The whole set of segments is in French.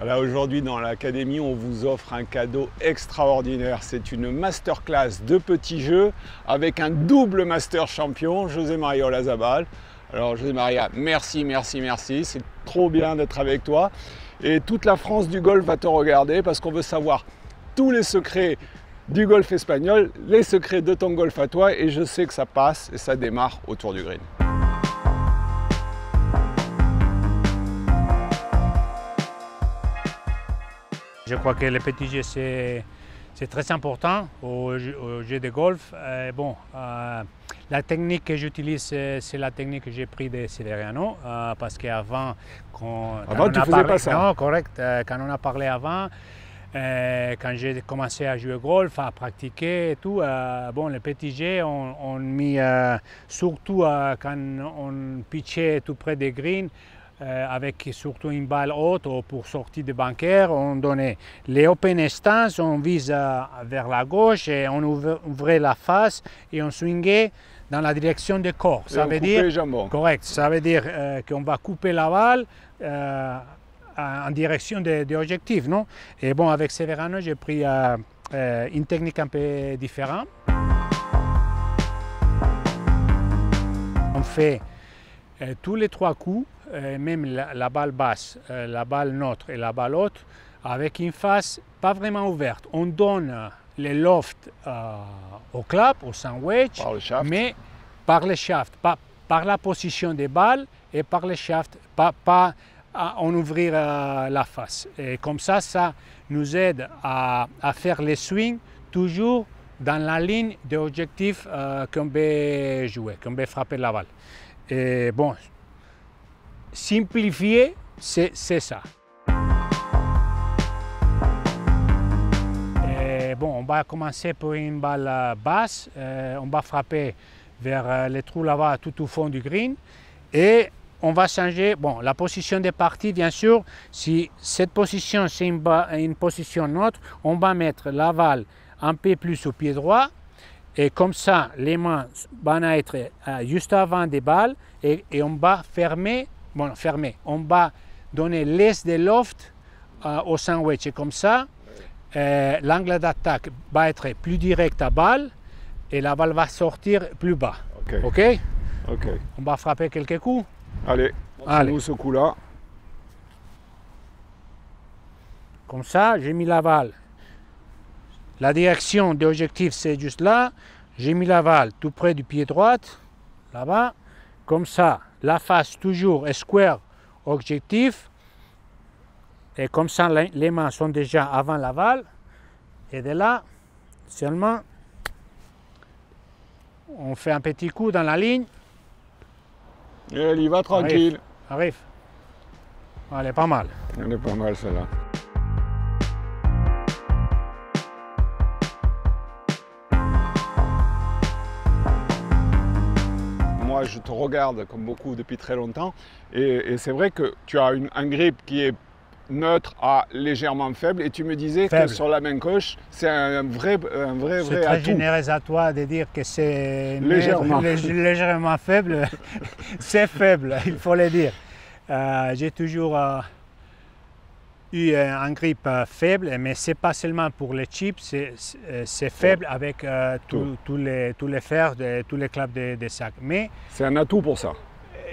Voilà, aujourd'hui dans l'académie, on vous offre un cadeau extraordinaire. C'est une masterclass de petits jeux avec un double master champion, José María Olazabal. Alors José María, merci, c'est trop bien d'être avec toi. Et toute la France du golf va te regarder parce qu'on veut savoir tous les secrets du golf espagnol, les secrets de ton golf à toi, et je sais que ça passe et ça démarre autour du green. Je crois que le petit jeu, c'est très important au jeu de golf. La technique que j'utilise, c'est la technique que j'ai prise de Severiano, parce qu'avant, quand tu faisais pas ça. Non, correct. Quand on a parlé avant, quand j'ai commencé à jouer au golf, à pratiquer et tout, le petit jeu, on mis surtout quand on pitchait tout près des greens, avec surtout une balle haute pour sortir de bunker, on donnait les open stance, on vise vers la gauche et on ouvrait la face et on swingait dans la direction du corps. Ça veut dire les jambons. Correct, ça veut dire qu'on va couper la balle en direction de l'objectif, non? Et bon, avec Severiano, j'ai pris une technique un peu différente. On fait tous les trois coups, même la balle basse, la balle neutre et la balle haute, avec une face pas vraiment ouverte. On donne le loft au club, au sandwich, mais par le shaft, pas par la position des balles et par le shaft, pas en ouvrir la face. Et comme ça, ça nous aide à faire les swings toujours dans la ligne de l'objectif qu'on veut jouer, qu'on veut frapper la balle. Et bon, simplifier, c'est ça. Et bon, on va commencer par une balle basse. On va frapper vers les trous là-bas tout au fond du green. Et on va changer la position des parties, bien sûr. Si cette position, c'est une position neutre, on va mettre la balle un peu plus au pied droit. Et comme ça, les mains vont être juste avant des balles et on va fermer, on va donner l'aise de loft au sandwich. Et comme ça, l'angle d'attaque va être plus direct à balle et la balle va sortir plus bas. OK? On va frapper quelques coups. Allez, nous ce coup-là. Comme ça, j'ai mis la balle. La direction de l'objectif, c'est juste là. J'ai mis la balle tout près du pied droit, là-bas. Comme ça, la face toujours est square objectif. Et comme ça, les mains sont déjà avant la balle. Et de là, seulement, on fait un petit coup dans la ligne. Et elle y va tranquille. Arrive. Elle est pas mal. Elle est pas mal celle-là. Moi, je te regarde comme beaucoup depuis très longtemps et c'est vrai que tu as un grip qui est neutre à légèrement faible et tu me disais que sur la main gauche, c'est un vrai atout. C'est très généreux à toi de dire que c'est légèrement faible. C'est faible, il faut le dire. J'ai toujours eu un grip faible, mais ce n'est pas seulement pour les chips, c'est faible avec tous les fers, tous les claps de sac. Mais c'est un atout pour ça.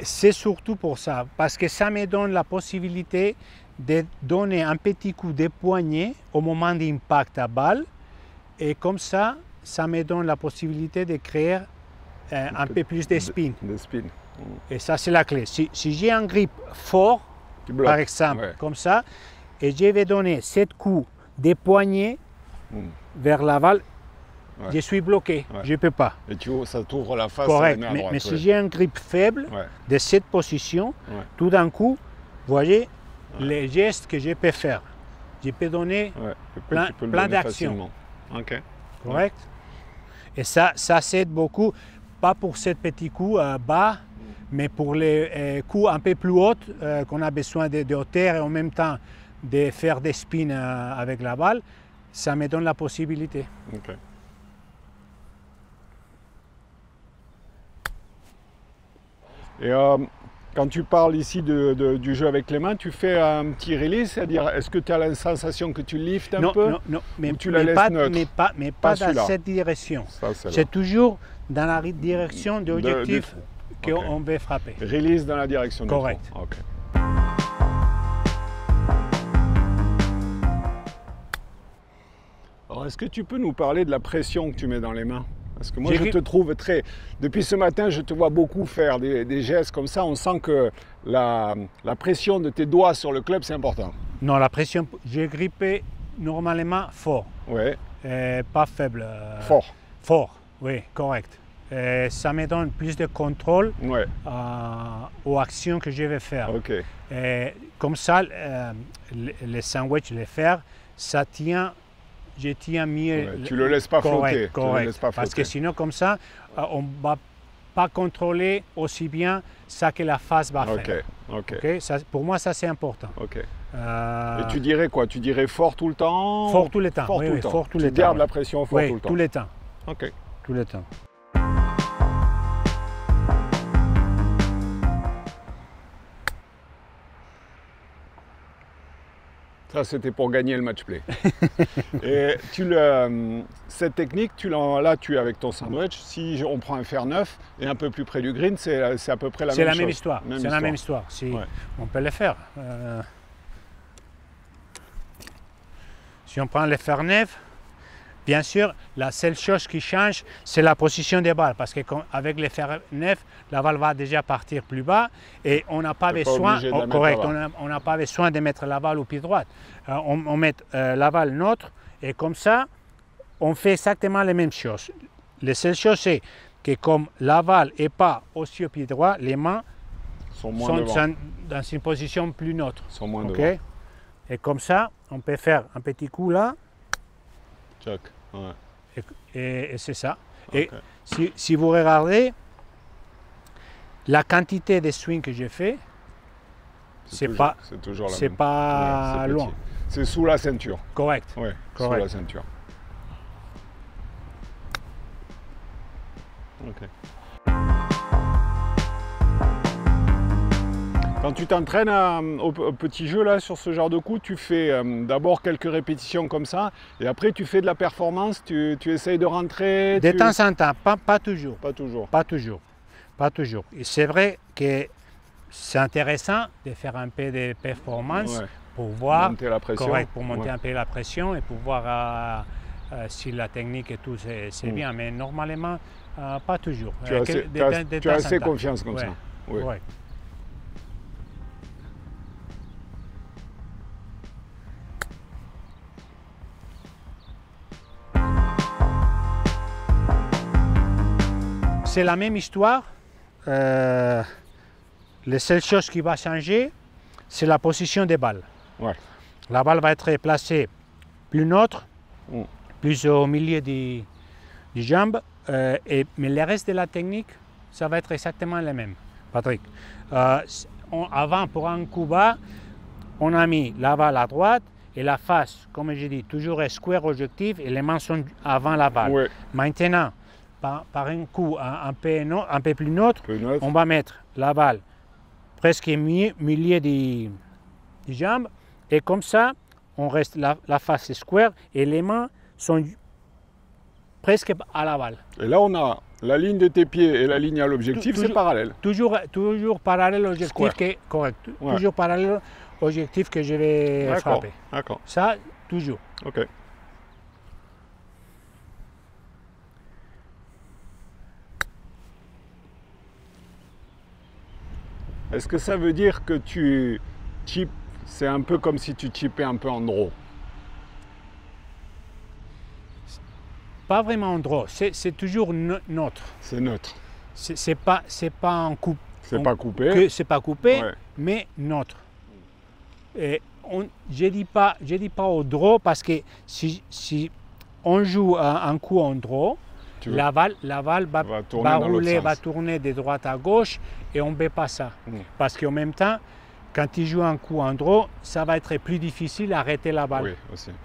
C'est surtout pour ça, parce que ça me donne la possibilité de donner un petit coup de poignet au moment d'impact à balle, et comme ça, ça me donne la possibilité de créer un peu plus de spin. Et ça, c'est la clé. Si j'ai un grip fort, par exemple, comme ça, et je vais donner 7 coups de poignet vers la balle, je suis bloqué, je ne peux pas. Et ça t'ouvre la face. Correct, mais si j'ai un grip faible de cette position, tout d'un coup, vous voyez les gestes que je peux faire. Je peux donner plein d'actions. Correct. Et ça s'aide beaucoup, pas pour ces petits coups bas, mais pour les coups un peu plus hauts qu'on a besoin de hauteur et en même temps de faire des spins avec la balle, ça me donne la possibilité. Et Quand tu parles ici du jeu avec les mains, tu fais un petit release, c'est-à-dire est-ce que tu as la sensation que tu liftes un peu? Non, mais, ou tu la laisses neutre? mais pas dans cette direction. C'est toujours dans la direction de l'objectif qu'on veut frapper. Release dans la direction du front. Correct. Okay. Alors, est-ce que tu peux nous parler de la pression que tu mets dans les mains? Parce que moi, je te trouve très... Depuis ce matin, je te vois beaucoup faire des gestes comme ça. On sent que la pression de tes doigts sur le club, c'est important. Non, la pression, j'ai grippé normalement fort. Ouais. Pas faible. Fort. Fort, oui, correct. Ça me donne plus de contrôle aux actions que je vais faire. Okay. Comme ça, les sandwichs, les faire, ça tient... Je tiens mieux. Ouais, tu ne le laisses pas flotter. Correct. Parce que sinon, comme ça, on ne va pas contrôler aussi bien ça que la face va faire. Okay. Ça, pour moi, ça c'est important. Okay. Et tu dirais quoi? Tu dirais fort tout le temps? Fort tout le temps. Fort tout le temps. Fort tout le temps. Tu gardes la pression fort tout le temps? Tout le temps. Ok. Tout le temps. Ça, c'était pour gagner le match play. Et cette technique, là, tu es avec ton sandwich. Si on prend un fer neuf et un peu plus près du green, c'est à peu près la même chose. C'est la même histoire. C'est la même histoire. On peut le faire. Si on prend le fer neuf, bien sûr, la seule chose qui change, c'est la position des balles. Parce qu'avec le fer neuf, la balle va déjà partir plus bas et on n'a pas besoin, on n'a pas besoin de mettre la balle au pied droit. On met la balle neutre et comme ça, on fait exactement les mêmes choses. La seule chose, c'est que comme la balle n'est pas aussi au pied droit, les mains sont dans une position plus neutre. Sont moins devant. Et comme ça, on peut faire un petit coup là. Check. Ouais. Et c'est ça. Okay. Et si vous regardez, la quantité de swing que j'ai fait, c'est pas loin. C'est sous la ceinture. Correct. Oui, sous la ceinture. Ok. Quand tu t'entraînes au petit jeu là, sur ce genre de coup, tu fais d'abord quelques répétitions comme ça et après tu fais de la performance, tu essayes de rentrer. De temps en temps, pas toujours. Pas toujours. Pas toujours. Pas toujours. Et c'est vrai que c'est intéressant de faire un peu de performance pour voir, monter la pression. Correct, pour monter un peu la pression et pour voir si la technique et tout c'est bien, mais normalement pas toujours. Tu as assez confiance comme ça. Oui. Ouais. C'est la même histoire. La seule chose qui va changer, c'est la position des balles. Ouais. La balle va être placée plus neutre, plus au milieu des jambes, mais le reste de la technique, ça va être exactement le même. Patrick, avant, pour un coup bas, on a mis la balle à droite et la face, comme je dis, toujours square objectif et les mains sont avant la balle. Ouais. Maintenant, par un coup un peu plus neutre, on va mettre la balle presque au milieu des jambes et comme ça, on reste la face square et les mains sont presque à la balle. Et là, on a la ligne de tes pieds et la ligne à l'objectif, c'est parallèle. Toujours parallèle à l'objectif qui est correct. Toujours parallèle à l'objectif que je vais frapper. D'accord. Ça, toujours. Ok. Est-ce que ça veut dire que tu chips, c'est un peu comme si tu chippais un peu en draw? Pas vraiment en draw, c'est toujours neutre. C'est neutre. C'est pas en coupe. C'est pas coupé. C'est pas coupé, mais neutre. Et je dis pas au draw parce que si on joue un coup en draw, la balle va rouler, va tourner de droite à gauche et on ne veut pas ça. Parce qu'en même temps, quand il joue un coup en draw, ça va être plus difficile d'arrêter la balle,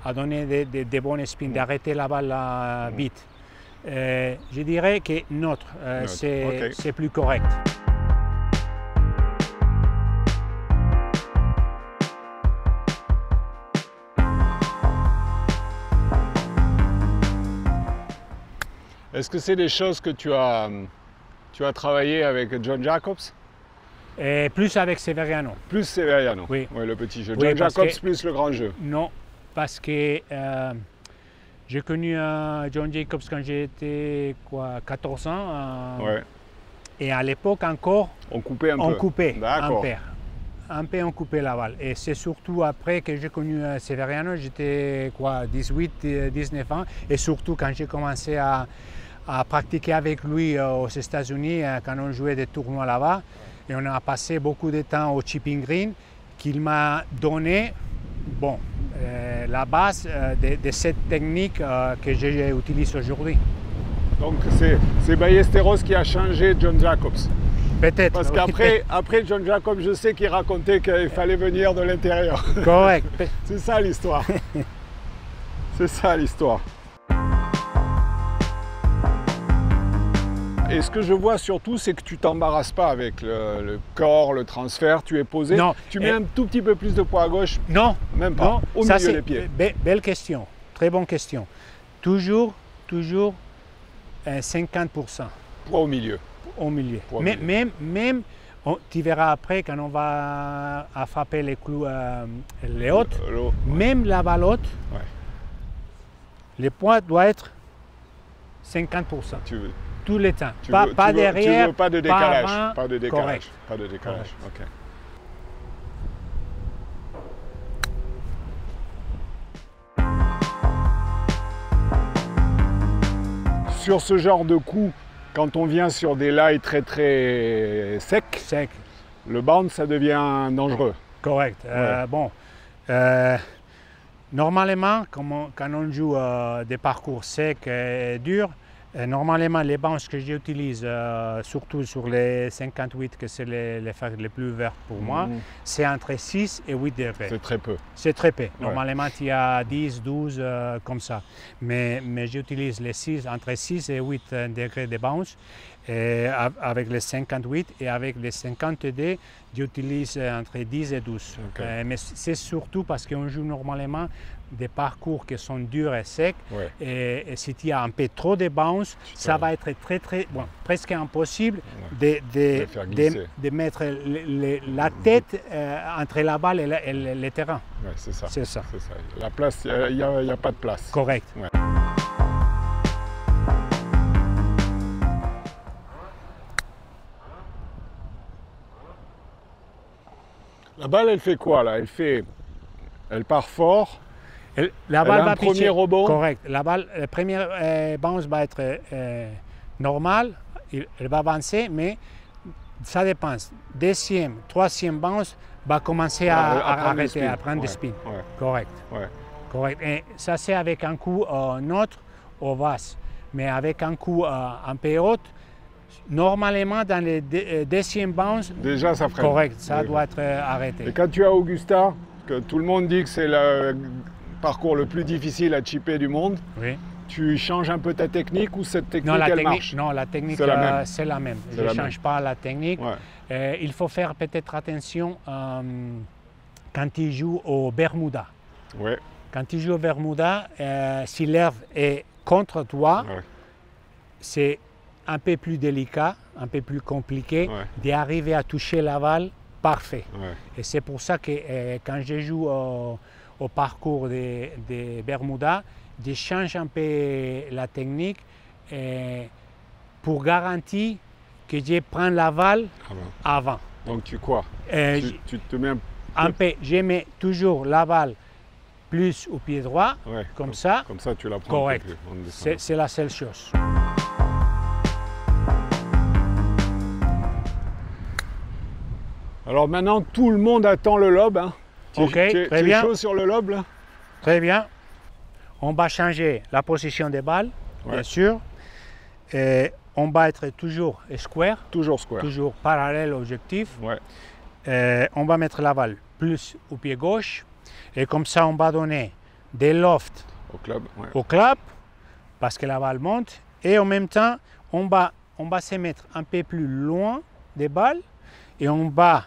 à donner des bons spins, d'arrêter la balle vite. Je dirais que c'est plus correct. Est-ce que c'est des choses que tu as travaillé avec John Jacobs? Et plus avec Severiano. Plus Severiano, oui. Ouais, le petit jeu. Oui, John Jacobs que, plus le grand jeu. Non, parce que j'ai connu John Jacobs quand j'étais 14 ans. Ouais. Et à l'époque encore, on coupait un peu. On coupait D'accord. un peu on coupait la balle. Et c'est surtout après que j'ai connu Severiano, j'étais 18, 19 ans. Et surtout quand j'ai commencé à pratiquer avec lui aux États-Unis, quand on jouait des tournois là-bas. Et on a passé beaucoup de temps au chipping green, qu'il m'a donné la base de cette technique que j'utilise aujourd'hui. Donc c'est Ballesteros qui a changé John Jacobs. Peut-être. Parce qu'après John Jacobs, je sais qu'il racontait qu'il fallait venir de l'intérieur. Correct. C'est ça l'histoire. C'est ça l'histoire. Et ce que je vois surtout, c'est que tu t'embarrasses pas avec le corps, le transfert, tu es posé. Non. Tu mets un tout petit peu plus de poids à gauche? Non. Même pas, non. au milieu des pieds. Belle question, très bonne question. Toujours 50%. Poids au milieu. Au milieu. Poids au Mais milieu. même tu verras après quand on va frapper les clous, les hautes, ouais. Même la balle haute, ouais. Le poids doit être 50%. Tout le temps. Pas derrière, tu veux pas de décalage. pas avant. Pas de décalage. Correct. Pas de décalage. Correct. Ok. Sur ce genre de coup, quand on vient sur des lies très très secs, le bounce ça devient dangereux. Correct. Ouais. Normalement, quand on joue des parcours secs et durs, normalement les bounces que j'utilise, surtout sur les 58, que c'est les fairways les plus verts pour moi, c'est entre 6 et 8 degrés. C'est très peu. C'est très peu. Ouais. Normalement, il y a 10, 12 comme ça. Mais j'utilise entre 6 et 8 degrés de bounce. Et avec les 58 et avec les 52, j'utilise entre 10 et 12. Okay. Mais c'est surtout parce qu'on joue normalement des parcours qui sont durs et secs. Ouais. Et si tu as un peu trop de bounce, ça va être presque impossible de mettre la tête entre la balle et le terrain. Ouais, c'est ça. C'est ça. La place, il n'y a pas de place. Correct. Ouais. La balle, elle fait quoi là? Elle part fort. La balle va pitcher. Premier rebond. Correct. La balle, le premier bounce va être normal. Elle va avancer, mais ça dépend. Deuxième, troisième bounce va commencer à arrêter, à prendre des spins. Ouais. Correct. Ouais. Correct. Et ça, c'est avec un coup neutre au vase. Mais avec un coup un peu haut, normalement, dans les deuxième bounce, déjà ça freine. Correct, ça doit être arrêté. Et quand tu as Augusta, que tout le monde dit que c'est le parcours le plus difficile à chipper du monde, oui. Tu changes un peu ta technique ou cette technique, elle marche? Non, la technique, c'est la même. Je ne change pas la technique. Ouais. Il faut faire peut-être attention quand tu joues au Bermuda. Ouais. Quand tu joues au Bermuda, si l'herbe est contre toi, ouais. C'est un peu plus délicat, un peu plus compliqué d'arriver à toucher la balle parfait. Ouais. Et c'est pour ça que quand je joue au parcours des Bermuda, je change un peu la technique pour garantir que je prends la balle avant. Donc tu quoi? Tu te mets un peu. Je mets toujours la balle plus au pied droit, comme ça. Comme ça tu la prends. Correct. C'est la seule chose. Alors maintenant, tout le monde attend le lob. Hein. Ok, très bien. Tu es chaud sur le lob là? Très bien. On va changer la position des balles, bien sûr. Et on va être toujours square. Toujours square. Toujours parallèle au objectif. Ouais. On va mettre la balle plus au pied gauche. Et comme ça, on va donner des lofts au club, parce que la balle monte. Et en même temps, on va se mettre un peu plus loin des balles. Et on va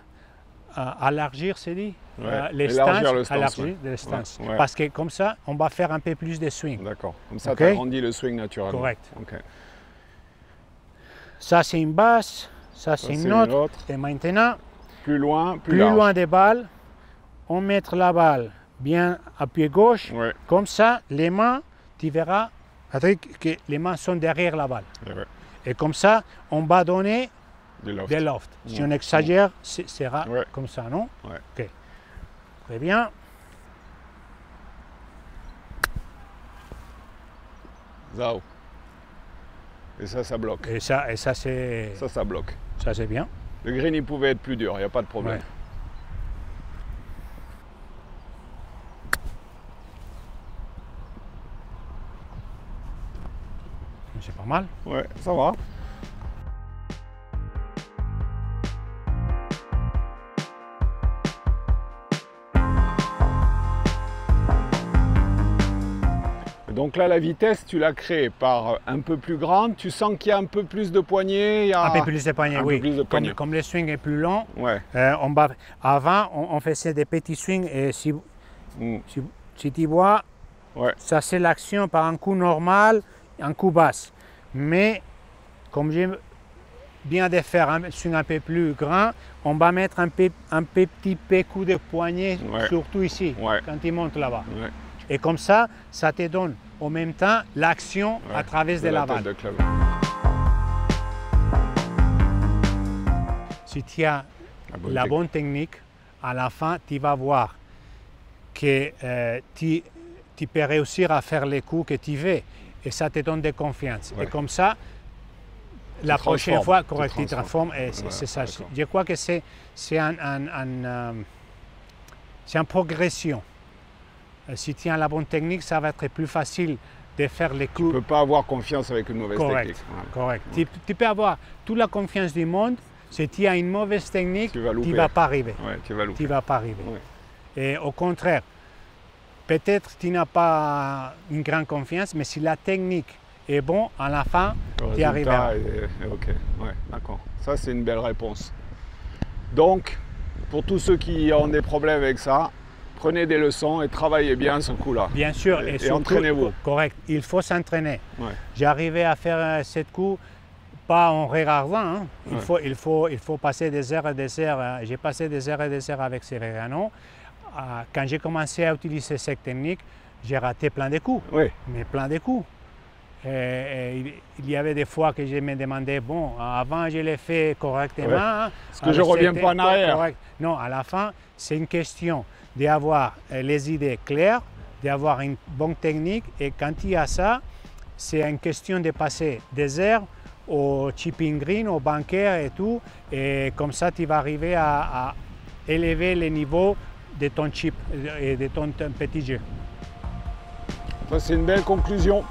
élargir, c'est dit, les stances. Ouais. Parce que comme ça, on va faire un peu plus de swing. D'accord. Comme ça, tu agrandis le swing naturellement. Correct. Okay. Ça c'est une basse, ça c'est une autre. Et maintenant, plus loin des balles, on met la balle bien à pied gauche. Ouais. Comme ça, les mains, tu verras que les mains sont derrière la balle. Ouais. Et comme ça, on va donner des lofts. Si on exagère, ce sera comme ça, non? Ouais. Ok. Très bien. Zao. Et ça bloque. Et ça c'est... Ça bloque. Ça, c'est bien. Le green, il pouvait être plus dur, il n'y a pas de problème. Ouais. C'est pas mal. Ouais, ça va. Donc là, la vitesse, tu l'as créée par un peu plus grande. Tu sens qu'il y a un peu plus de poignées. Un peu plus de poignées, oui. Comme le swing est plus long, avant, on faisait des petits swings. Et si tu vois, ça c'est l'action par un coup normal, un coup basse. Mais comme j'aime bien de faire un swing un peu plus grand, on va mettre un petit coup de poignet, surtout ici, quand il monte là-bas. Ouais. Et comme ça, ça te donne en même temps l'action à travers de la balle. Si tu as la bonne technique, à la fin, tu vas voir que tu peux réussir à faire les coups que tu veux. Et ça te donne de confiance. Et comme ça, la prochaine fois, tu transformes. Et c'est ça. Je crois que c'est une progression. Si tu as la bonne technique, ça va être plus facile de faire les coups. Tu ne peux pas avoir confiance avec une mauvaise technique. Correct. Tu peux avoir toute la confiance du monde. Si tu as une mauvaise technique, tu ne vas pas arriver. Tu vas pas arriver. Et au contraire, peut-être tu n'as pas une grande confiance, mais si la technique est bonne, à la fin, tu arriveras. Ok, d'accord. Ça, c'est une belle réponse. Donc, pour tous ceux qui ont des problèmes avec ça, prenez des leçons et travaillez bien ce coup-là. Bien sûr, et entraînez-vous. Correct, il faut s'entraîner. J'ai arrivé à faire cette coup, pas en regardant. Hein. Il faut passer des heures et des heures. J'ai passé des heures et des heures avec Severiano. Quand j'ai commencé à utiliser cette technique, j'ai raté plein de coups. Mais plein de coups. Et il y avait des fois que je me demandais, bon, avant je l'ai fait correctement. Est-ce que je ne reviens pas en arrière? Non, à la fin, c'est une question d'avoir les idées claires, d'avoir une bonne technique. Et quand il y a ça, c'est une question de passer des heures au chipping green, au bunker et tout. Et comme ça, tu vas arriver à élever le niveau de ton chip et de ton petit jeu. Ça, c'est une belle conclusion.